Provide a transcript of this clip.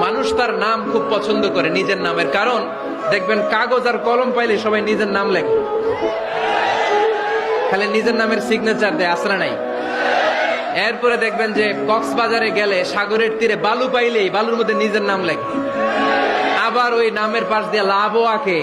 মানুষ তার নাম খুব পছন্দ করে, নিজের নামের। কারণ দেখবেন কাগজ আর কলম পাইলে সবাই নিজের নাম লেখে, খালি নিজের নামের সিগনেচার দেয়, আসরা নাই। এরপরে দেখবেন যে কক্সবাজারে গেলে সাগরের তীরে বালু পাইলেই বালুর মধ্যে নিজের নাম লেখে, আবার ওই নামের পাশ দিয়ে লাভও আঁকে।